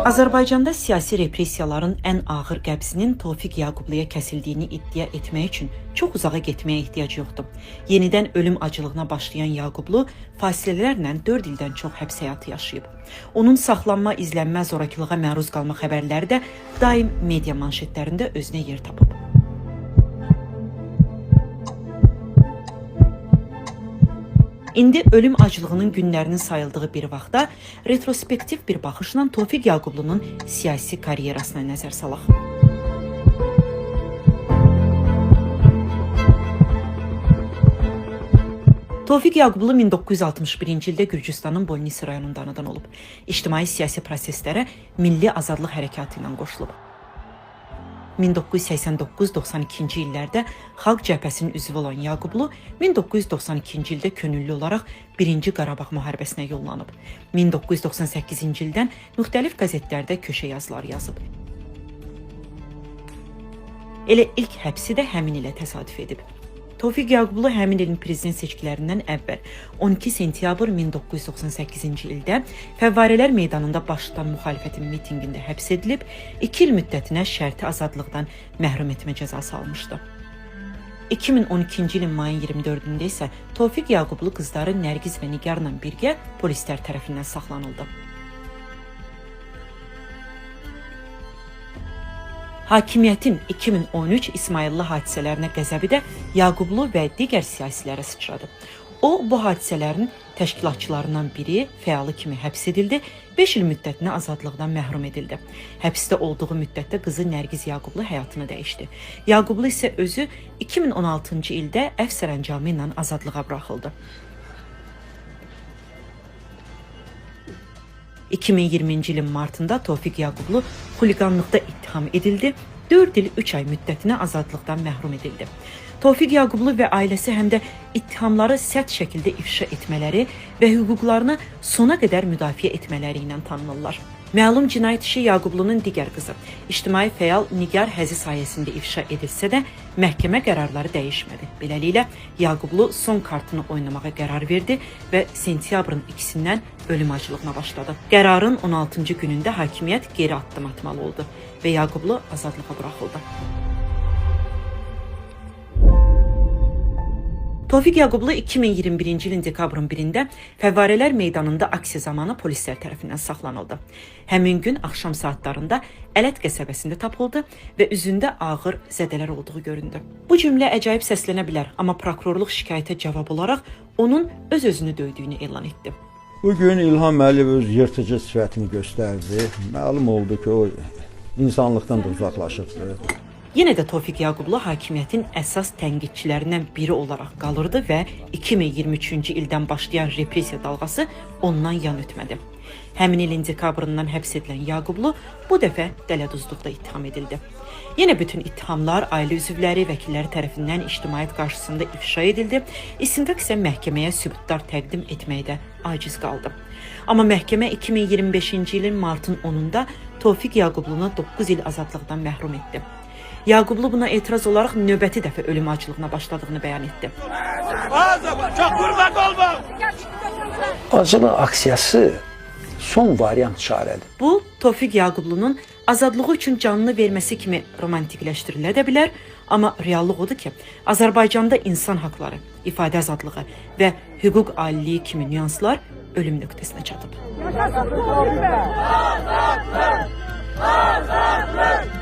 Azərbaycanda siyasi repressiyaların ən ağır qəbzinin Tofiq Yaqubluya kəsildiyini iddia etmək üçün çox uzağa getməyə ehtiyac yoxdur. Yenidən ölüm acılığına başlayan Yaqublu fasilələrlə 4 ildən çox həbs həyatı yaşayıb. Onun saxlanma, izlənmə, zorakılığa məruz qalma xəbərləri də daim media manşetlərində özünə yer tapıb. İndi ölüm acılığının günlərinin sayıldığı bir vaxtda retrospektiv bir baxışla Tofiq Yaqublunun siyasi karyerasına nəzər salaq. Tofiq Yaqublu 1961-ci ildə Gürcüstanın Bolnisi rayonunda anadan olub. İctimai siyasi proseslərə Milli Azadlıq Hərəkatı ilə qoşulub. 1989-92-ci illərdə Xalq Cəbhəsinin üzvü olan Yaqublu 1992-ci ildə könüllü olaraq 1-ci Qarabağ müharibəsinə yollanıb. 1998-ci ildən müxtəlif qəzetlərdə köşə yazıları yazıb. Elə ilk həbsi də həmin ilə təsadüf edib. Tofiq Yaqublu həmin ilin prezident seçkilərindən əvvəl 12 sentyabr 1998-ci ildə Fəvvarələr meydanında baş tutan müxalifətin mitinqində həbs edilib, 2 il müddətinə şərti azadlıqdan məhrum etmə cəzası almışdı. 2012-ci ilin mayın 24-də isə Tofiq Yaqublu qızları Nərgiz və Nigarla birgə polislər tərəfindən saxlanıldı. Hakimiyyətin 2013 İsmayıllı hadisələrinə qəzəbi də Yaqublu və digər siyasilərə sıçradı. O, bu hadisələrin təşkilatçılarından biri, fəalı kimi həbs edildi, 5 il müddətinə azadlıqdan məhrum edildi. Həbsdə olduğu müddətdə qızı Nərgiz Yaqublu həyatını dəyişdi. Yaqublu isə özü 2016-cı ildə əfv sərəncamı ilə azadlığa buraxıldı. 2020-ci ilin martında Tofiq Yaqublu xuliqanlıqda ittiham edildi, 4 il 3 ay müddətinə azadlıqdan məhrum edildi. Tofiq Yaqublu və ailəsi həm də ittihamları sərt şəkildə ifşa etmələri və hüquqlarını sona qədər müdafiə etmələri ilə tanınırlar. Məlum cinayət işi Yaqublunun digər qızı, ictimai fəal Nigar Həzi sayəsində ifşa edilsə də, məhkəmə qərarları dəyişmədi. Beləliklə, Yaqublu son kartını oynamağa qərar verdi və sentyabrın 2-sindən ölüm acılığına başladı. Qərarın 16-cı günündə hakimiyyət geri addım atmalı oldu və Yaqublu azadlığa buraxıldı. Tofiq Yaqublu 2021-ci ilin dekabrın 1-də Fəvvarələr meydanında aksiya zamanı polislər tərəfindən saxlanıldı. Həmin gün axşam saatlarında Ələt qəsəbəsində tapıldı və üzündə ağır zədələr olduğu göründü. Bu cümlə əcaib səslənə bilər, amma prokurorluq şikayətə cavab olaraq onun öz-özünü döydüyünü elan etdi. Bugün İlham Əliyev öz yırtıcı sifətini göstərdi. Məlum oldu ki, o insanlıqdan da uzaqlaşıbdı. Yenə də Tofiq Yaqublu hakimiyyətin əsas tənqidçilərindən biri olaraq qalırdı və 2023-cü ildən başlayan repressiya dalğası ondan yan ötmədi. Həmin ilin dekabrından həbs edilən Yaqublu bu dəfə dələduzluqda ittiham edildi. Yenə bütün ittihamlar ailə üzvləri, vəkilləri tərəfindən ictimaiyyət qarşısında ifşa edildi. İstintaq isə məhkəməyə sübutlar təqdim etməkdə aciz qaldı. Amma məhkəmə 2025-ci ilin martın 10-da Tofiq Yaqublunu 9 il azadlıqdan məhrum etdi. Yaqublu buna etiraz olaraq növbəti dəfə ölüm acılığına başladığını bəyan etdi. Acılıq aksiyası son variant çarədir. Bu, Tofiq Yaqublunun azadlığı üçün canını verməsi kimi romantikləşdirilə də bilər, amma reallıq odur ki, Azərbaycanda insan haqları, ifadə azadlığı və hüquq aliliyi kimi nüanslar ölüm nöqtəsinə çatıb. Azadlıq!